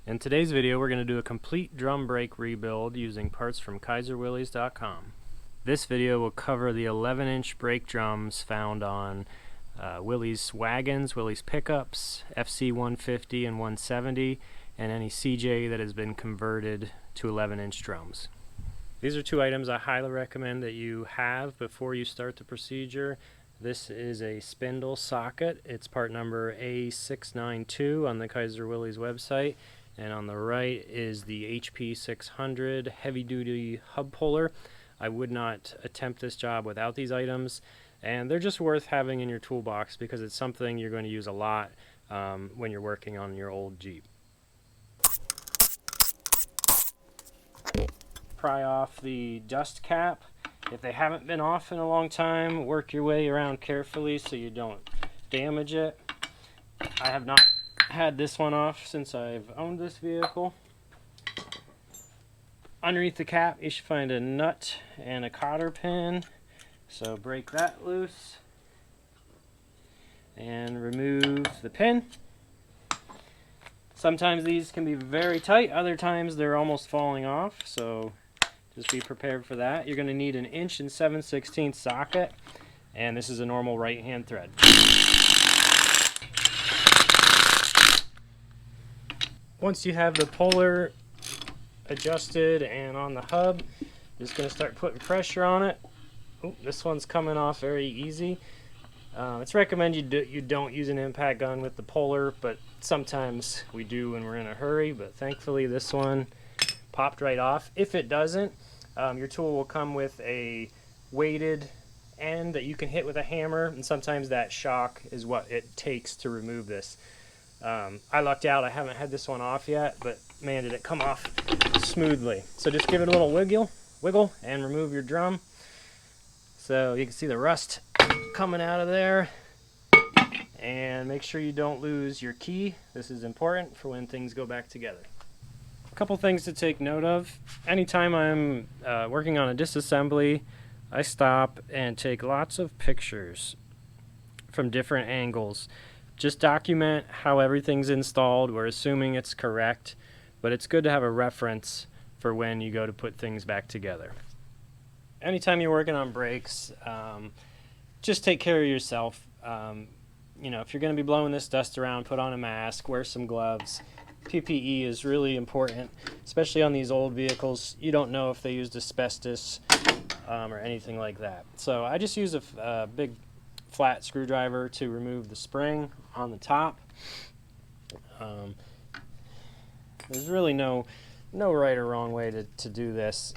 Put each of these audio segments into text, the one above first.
In today's video, we're going to do a complete drum brake rebuild using parts from KaiserWillys.com. This video will cover the 11-inch brake drums found on Willys wagons, Willys pickups, FC 150 and 170, and any CJ that has been converted to 11-inch drums. These are two items I highly recommend that you have before you start the procedure. This is a spindle socket. It's part number A692 on the Kaiser Willys website. And on the right is the HP 600 heavy-duty hub puller. I would not attempt this job without these items, and they're just worth having in your toolbox because it's something you're going to use a lot when you're working on your old Jeep. Pry off the dust cap. If they haven't been off in a long time, work your way around carefully so you don't damage it. I have not had this one off since I've owned this vehicle. Underneath the cap you should find a nut and a cotter pin, so break that loose and remove the pin. Sometimes these can be very tight, other times they're almost falling off, so just be prepared for that. You're going to need an 1 7/16" socket, and this is a normal right hand thread. Once you have the puller adjusted and on the hub, just going to start putting pressure on it. Oh, this one's coming off very easy. It's recommended you don't use an impact gun with the puller, but sometimes we do when we're in a hurry. But thankfully this one popped right off. If it doesn't, your tool will come with a weighted end that you can hit with a hammer, and sometimes that shock is what it takes to remove this. I lucked out. I haven't had this one off yet, but man, did it come off smoothly. So just give it a little wiggle and remove your drum. So you can see the rust coming out of there, and make sure you don't lose your key. This is important for when things go back together. A couple things to take note of. Anytime I'm working on a disassembly, I stop and take lots of pictures from different angles. Just document how everything's installed. We're assuming it's correct, but it's good to have a reference for when you go to put things back together. Anytime you're working on brakes, just take care of yourself. You know, if you're going to be blowing this dust around, put on a mask, wear some gloves. PPE is really important, especially on these old vehicles. You don't know if they used asbestos or anything like that. So I just use a big flat screwdriver to remove the spring on the top. There's really no right or wrong way to do this.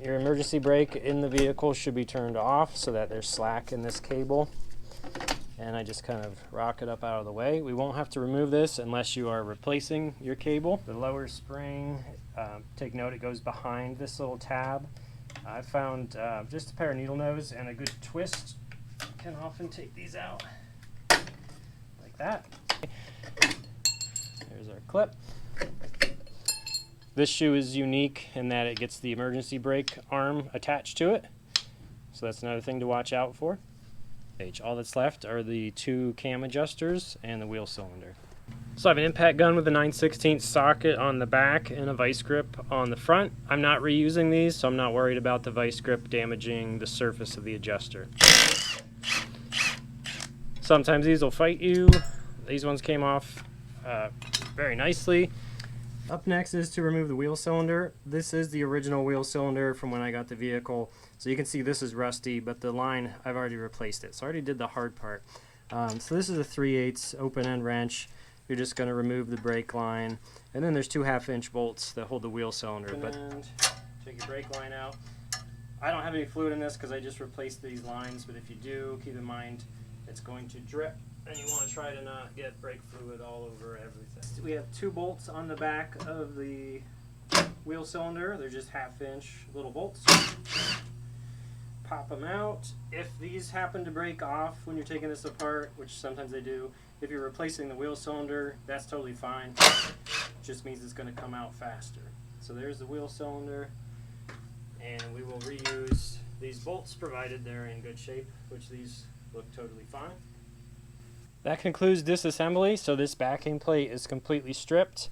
Your emergency brake in the vehicle should be turned off so that there's slack in this cable, and I just kind of rock it up out of the way. We won't have to remove this unless you are replacing your cable. The lower spring, take note, it goes behind this little tab. I found just a pair of needle nose and a good twist can often take these out like that. There's our clip. This shoe is unique in that it gets the emergency brake arm attached to it, so that's another thing to watch out for. All that's left are the two cam adjusters and the wheel cylinder. So I have an impact gun with a 9/16 socket on the back and a vice grip on the front. I'm not reusing these, so I'm not worried about the vice grip damaging the surface of the adjuster. Sometimes these will fight you. These ones came off very nicely. Up next is to remove the wheel cylinder. This is the original wheel cylinder from when I got the vehicle. So you can see this is rusty, but the line, I've already replaced it. So I already did the hard part. So this is a 3/8 open end wrench. You're just going to remove the brake line. And then there's two 1/2-inch bolts that hold the wheel cylinder. And take your brake line out. I don't have any fluid in this because I just replaced these lines, but if you do, keep in mind it's going to drip, and you want to try to not get brake fluid all over everything. We have two bolts on the back of the wheel cylinder. They're just 1/2-inch little bolts. Pop them out. If these happen to break off when you're taking this apart, which sometimes they do, if you're replacing the wheel cylinder, that's totally fine. It just means it's going to come out faster. So there's the wheel cylinder, and we will reuse these bolts provided they're in good shape, which these look totally fine. That concludes disassembly. So this backing plate is completely stripped.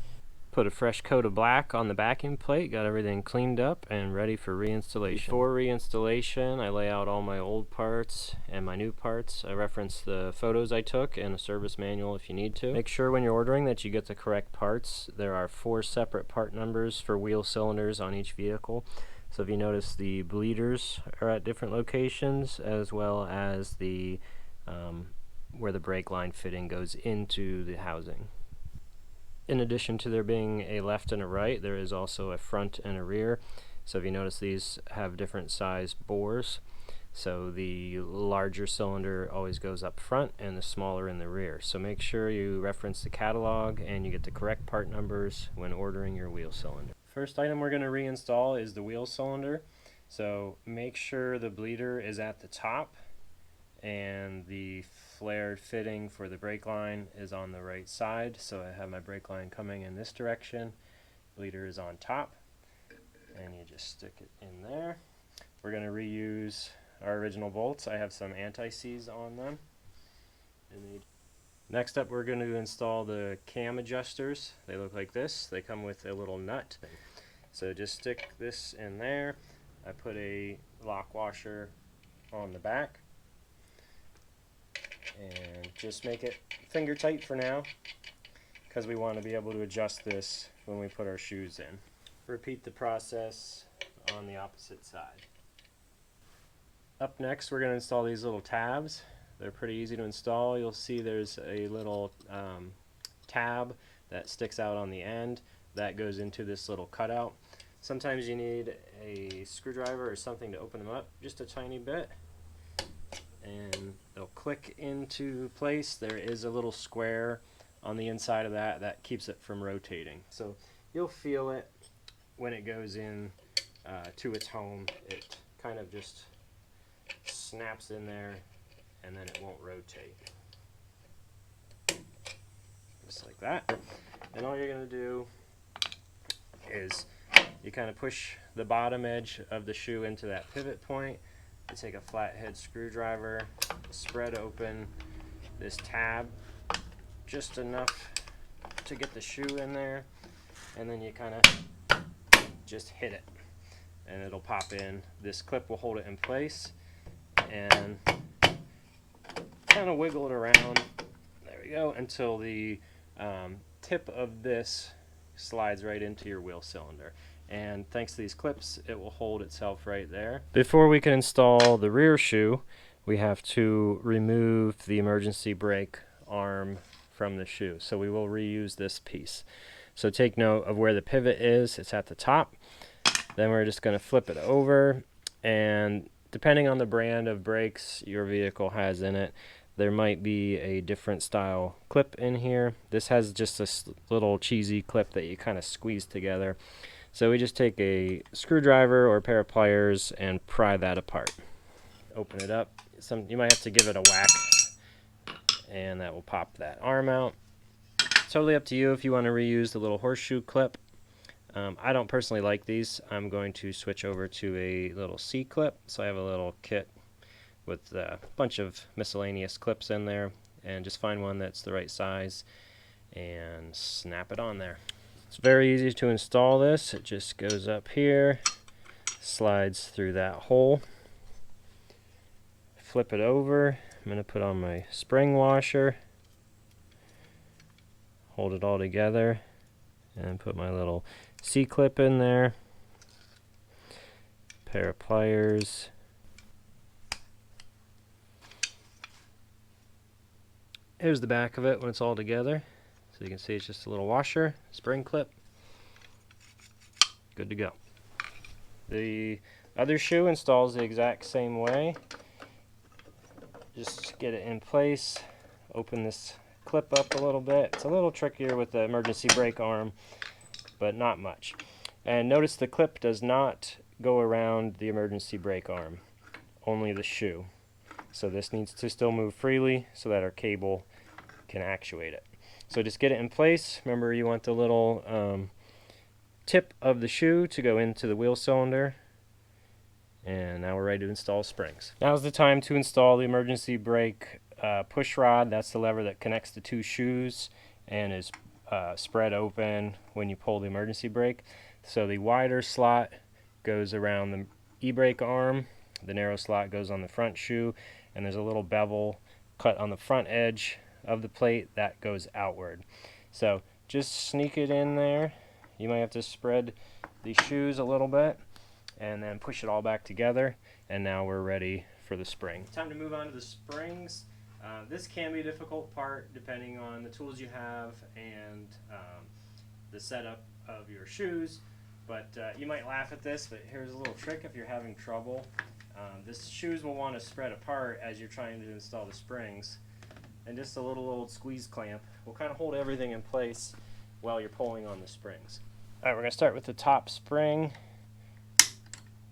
Put a fresh coat of black on the backing plate, got everything cleaned up and ready for reinstallation. Before reinstallation, I lay out all my old parts and my new parts. I reference the photos I took and a service manual if you need to. Make sure when you're ordering that you get the correct parts. There are 4 separate part numbers for wheel cylinders on each vehicle. So if you notice, the bleeders are at different locations, as well as the where the brake line fitting goes into the housing. In addition to there being a left and a right, there is also a front and a rear. So if you notice, these have different size bores. So the larger cylinder always goes up front and the smaller in the rear. So make sure you reference the catalog and you get the correct part numbers when ordering your wheel cylinder. First item we're going to reinstall is the wheel cylinder. So make sure the bleeder is at the top and the flared fitting for the brake line is on the right side. So I have my brake line coming in this direction, bleeder is on top, and you just stick it in there. We're going to reuse our original bolts. I have some anti-seize on them. Next up, we're going to install the cam adjusters. They look like this. They come with a little nut. So just stick this in there. I put a lock washer on the back. And just make it finger tight for now, because we want to be able to adjust this when we put our shoes in. Repeat the process on the opposite side. Up next, we're going to install these little tabs. They're pretty easy to install. You'll see there's a little tab that sticks out on the end that goes into this little cutout. Sometimes you need a screwdriver or something to open them up just a tiny bit, and they'll click into place. There is a little square on the inside of that keeps it from rotating. So you'll feel it when it goes in to its home. It kind of just snaps in there and then it won't rotate. Just like that. And all you're going to do is you kind of push the bottom edge of the shoe into that pivot point. You take a flathead screwdriver, spread open this tab just enough to get the shoe in there, and then you kind of just hit it and it'll pop in. This clip will hold it in place, and kind of wiggle it around, there we go, until the tip of this slides right into your wheel cylinder. And thanks to these clips, it will hold itself right there. Before we can install the rear shoe, we have to remove the emergency brake arm from the shoe. So we will reuse this piece. So take note of where the pivot is. It's at the top. Then we're just going to flip it over, and depending on the brand of brakes your vehicle has in it, there might be a different style clip in here. This has just this little cheesy clip that you kind of squeeze together. So we just take a screwdriver or a pair of pliers and pry that apart. Open it up. You might have to give it a whack, and that will pop that arm out. Totally up to you if you want to reuse the little horseshoe clip. I don't personally like these. I'm going to switch over to a little C clip. So I have a little kit with a bunch of miscellaneous clips in there, and just find one that's the right size and snap it on there. It's very easy to install this. It just goes up here, slides through that hole. Flip it over. I'm going to put on my spring washer, hold it all together, and put my little C-clip in there. Pair of pliers. Here's the back of it when it's all together. So you can see it's just a little washer, spring clip. Good to go. The other shoe installs the exact same way. Just get it in place, open this clip up a little bit. It's a little trickier with the emergency brake arm, but not much. And notice the clip does not go around the emergency brake arm, only the shoe. So this needs to still move freely so that our cable can actuate it. So just get it in place. Remember, you want the little tip of the shoe to go into the wheel cylinder. And now we're ready to install springs. Now's the time to install the emergency brake push rod. That's the lever that connects the two shoes and is spread open when you pull the emergency brake. So the wider slot goes around the e-brake arm, the narrow slot goes on the front shoe, and there's a little bevel cut on the front edge of the plate that goes outward. So just sneak it in there. You might have to spread the shoes a little bit and then push it all back together, and now we're ready for the spring. Time to move on to the springs. This can be a difficult part depending on the tools you have and the setup of your shoes, but you might laugh at this, but here's a little trick if you're having trouble. The shoes will want to spread apart as you're trying to install the springs, and just a little old squeeze clamp will kind of hold everything in place while you're pulling on the springs. Alright, we're going to start with the top spring.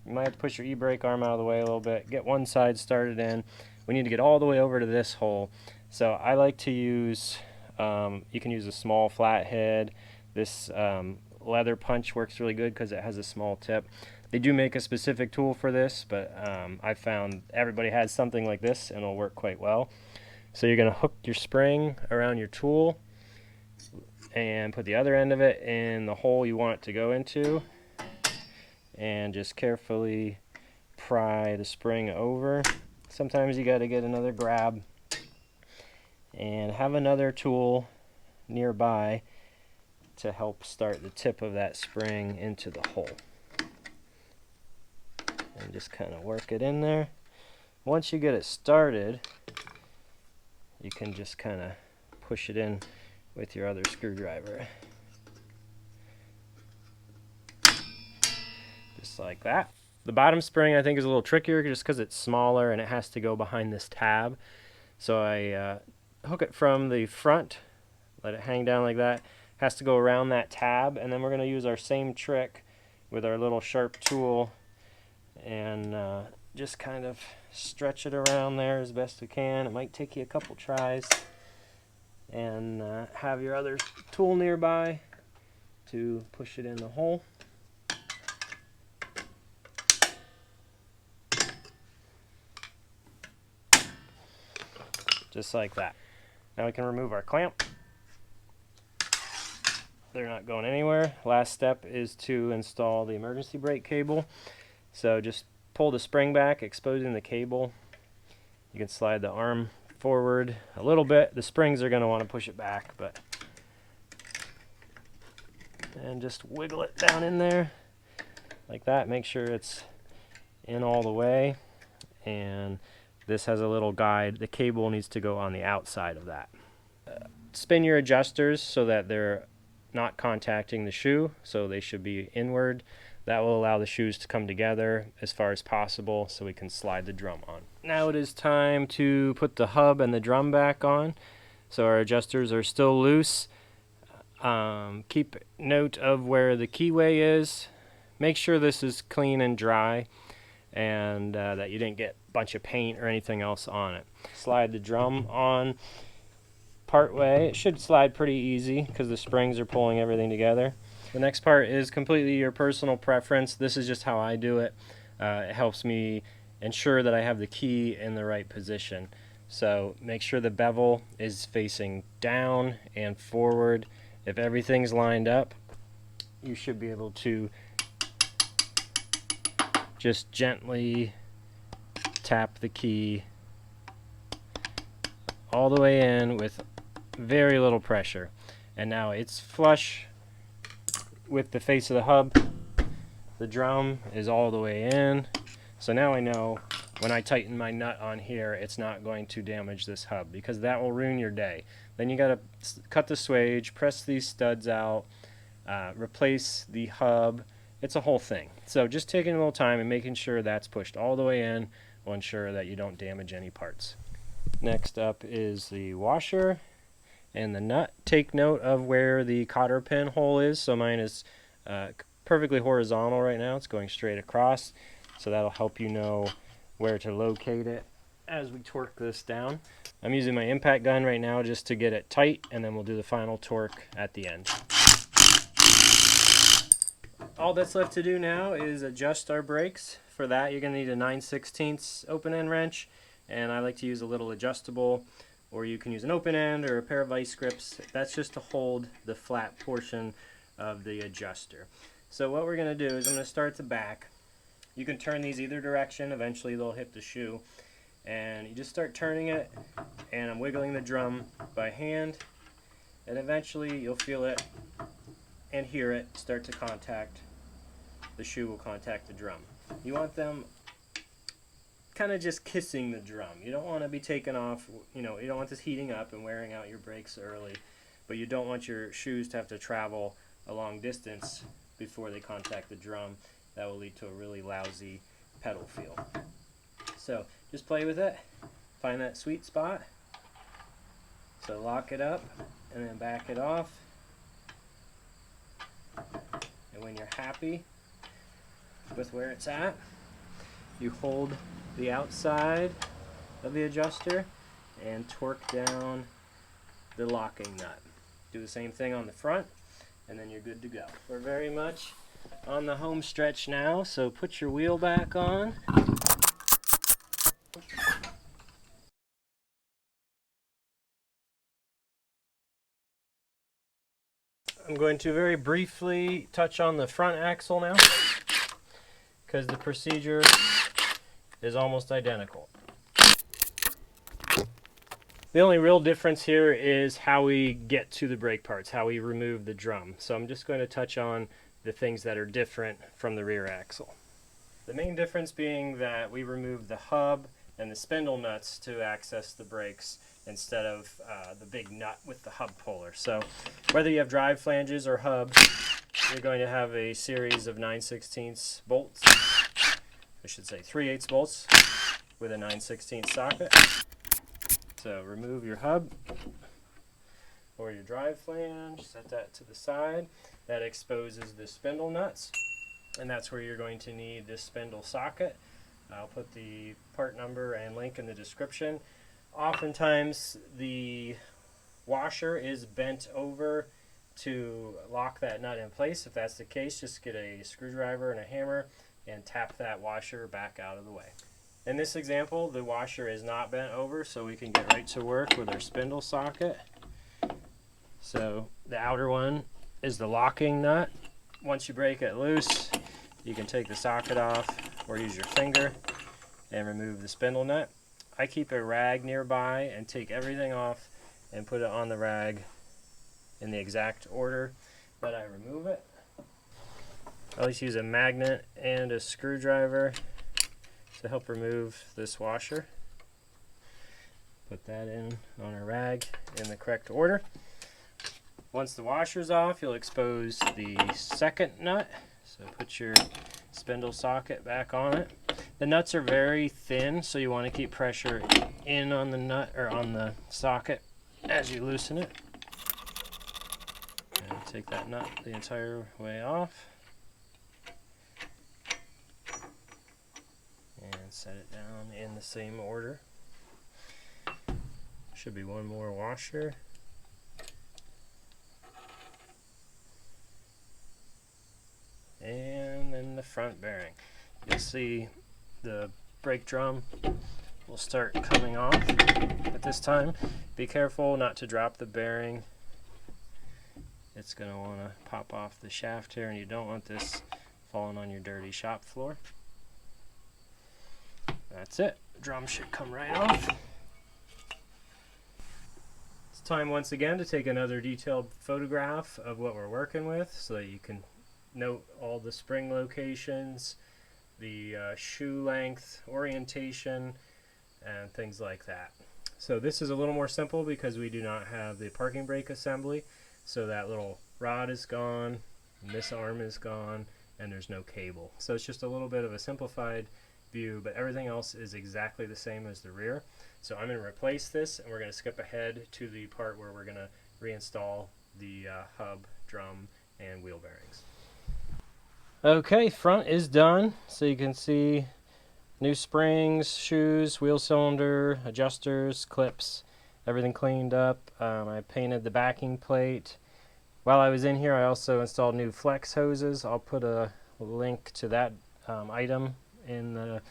You might have to push your e-brake arm out of the way a little bit, get one side started in. We need to get all the way over to this hole. So I like to use, you can use a small flathead. This leather punch works really good because it has a small tip. They do make a specific tool for this, but I found everybody has something like this and it'll work quite well. So you're going to hook your spring around your tool and put the other end of it in the hole you want it to go into, and just carefully pry the spring over. Sometimes you got to get another grab and have another tool nearby to help start the tip of that spring into the hole. And just kind of work it in there. Once you get it started, you can just kind of push it in with your other screwdriver. Just like that. The bottom spring I think is a little trickier just because it's smaller and it has to go behind this tab. So I hook it from the front, let it hang down like that. It has to go around that tab, and then we're going to use our same trick with our little sharp tool and just kind of stretch it around there as best we can. It might take you a couple tries, and have your other tool nearby to push it in the hole. Just like that. Now we can remove our clamp. They're not going anywhere. Last step is to install the emergency brake cable. So just pull the spring back, exposing the cable. You can slide the arm forward a little bit. The springs are going to want to push it back, but and just wiggle it down in there like that. Make sure it's in all the way, and this has a little guide. The cable needs to go on the outside of that. Spin your adjusters so that they're not contacting the shoe, so they should be inward. That will allow the shoes to come together as far as possible so we can slide the drum on. Now it is time to put the hub and the drum back on. So our adjusters are still loose. Keep note of where the keyway is. Make sure this is clean and dry, and that you didn't get a bunch of paint or anything else on it. Slide the drum on part way. It should slide pretty easy because the springs are pulling everything together. The next part is completely your personal preference. This is just how I do it. It helps me ensure that I have the key in the right position. So make sure the bevel is facing down and forward. If everything's lined up, you should be able to just gently tap the key all the way in with very little pressure. And now it's flush with the face of the hub. The drum is all the way in. So now I know when I tighten my nut on here, it's not going to damage this hub, because that will ruin your day. Then you gotta cut the swage, press these studs out, replace the hub. It's a whole thing. So just taking a little time and making sure that's pushed all the way in will ensure that you don't damage any parts. Next up is the washer and the nut. Take note of where the cotter pin hole is. So mine is perfectly horizontal right now. It's going straight across. So that'll help you know where to locate it as we torque this down. I'm using my impact gun right now just to get it tight, and then we'll do the final torque at the end. All that's left to do now is adjust our brakes. For that, you're going to need a 9/16 open end wrench, and I like to use a little adjustable or you can use an open end or a pair of vice grips. That's just to hold the flat portion of the adjuster. So what we're going to do is I'm going to start at the back. You can turn these either direction. Eventually they'll hit the shoe. And you just start turning it, and I'm wiggling the drum by hand, and eventually you'll feel it and hear it start to contact. The shoe will contact the drum. You want them kind of just kissing the drum. You don't want to be taken off, you don't want this heating up and wearing out your brakes early, but you don't want your shoes to have to travel a long distance before they contact the drum. That will lead to a really lousy pedal feel. So just play with it, find that sweet spot. So lock it up and then back it off. And when you're happy with where it's at, you hold the outside of the adjuster and torque down the locking nut. Do the same thing on the front, and then you're good to go. We're very much on the home stretch now, so put your wheel back on. I'm going to very briefly touch on the front axle now, because the procedure is almost identical. The only real difference here is how we get to the brake parts, how we remove the drum. So I'm just going to touch on the things that are different from the rear axle. The main difference being that we remove the hub and the spindle nuts to access the brakes instead of the big nut with the hub puller. So whether you have drive flanges or hubs, you're going to have a series of 9/16 bolts. I should say 3/8 bolts with a 9/16 socket. So remove your hub or your drive flange, set that to the side. That exposes the spindle nuts, and that's where you're going to need this spindle socket. I'll put the part number and link in the description. Oftentimes the washer is bent over to lock that nut in place. If that's the case, just get a screwdriver and a hammer and tap that washer back out of the way. In this example, the washer is not bent over, so we can get right to work with our spindle socket. So the outer one is the locking nut. Once you break it loose, you can take the socket off or use your finger and remove the spindle nut. I keep a rag nearby and take everything off and put it on the rag in the exact order that I remove it. I always use a magnet and a screwdriver to help remove this washer. Put that in on a rag in the correct order. Once the washer's off, you'll expose the second nut. So put your spindle socket back on it. The nuts are very thin, so you want to keep pressure in on the nut or on the socket as you loosen it. And take that nut the entire way off. And set it down in the same order. Should be one more washer. And then the front bearing. You'll see the brake drum will start coming off at this time. Be careful not to drop the bearing. It's going to want to pop off the shaft here, and you don't want this falling on your dirty shop floor. That's it. The drum should come right off. It's time once again to take another detailed photograph of what we're working with so that you can note all the spring locations, the shoe length, orientation, and things like that. So this is a little more simple because we do not have the parking brake assembly. So that little rod is gone, and this arm is gone, and there's no cable. So it's just a little bit of a simplified view, but everything else is exactly the same as the rear. So I'm going to replace this, and we're going to skip ahead to the part where we're going to reinstall the hub, drum, and wheel bearings. Okay, front is done. So you can see new springs, shoes, wheel cylinder, adjusters, clips, everything cleaned up. I painted the backing plate. While I was in here, I also installed new flex hoses. I'll put a link to that item in the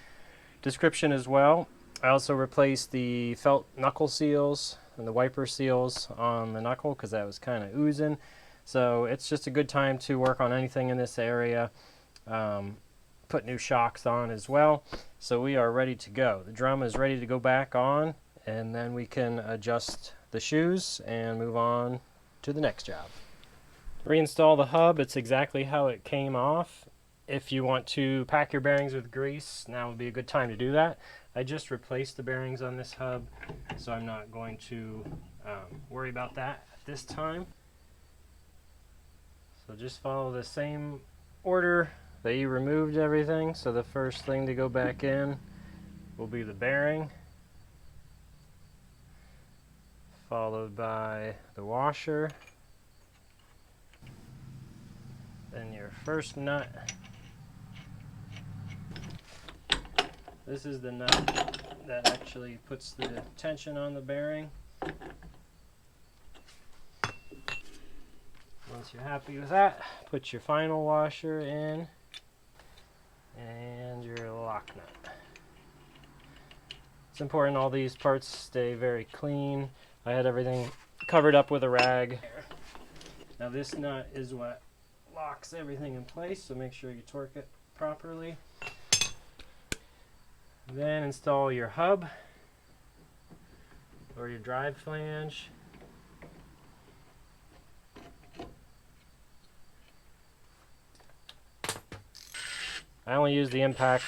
description as well. I also replaced the felt knuckle seals and the wiper seals on the knuckle because that was kind of oozing. So it's just a good time to work on anything in this area. Put new shocks on as well. So we are ready to go. The drum is ready to go back on, and then we can adjust the shoes and move on to the next job. Reinstall the hub. It's exactly how it came off. If you want to pack your bearings with grease, now would be a good time to do that. I just replaced the bearings on this hub, so I'm not going to worry about that at this time. So just follow the same order that you removed everything. So the first thing to go back in will be the bearing, followed by the washer, then your first nut. This is the nut that actually puts the tension on the bearing. Once you're happy with that, put your final washer in and your lock nut. It's important all these parts stay very clean. I had everything covered up with a rag. Now this nut is what locks everything in place, so make sure you torque it properly. Then install your hub or your drive flange. I only use the impact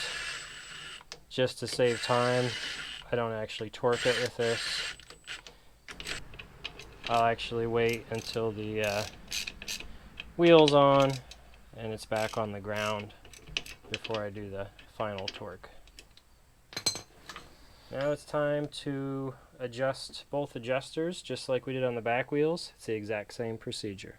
just to save time. I don't actually torque it with this. I'll actually wait until the wheel's on and it's back on the ground before I do the final torque. Now it's time to adjust both adjusters just like we did on the back wheels. It's the exact same procedure.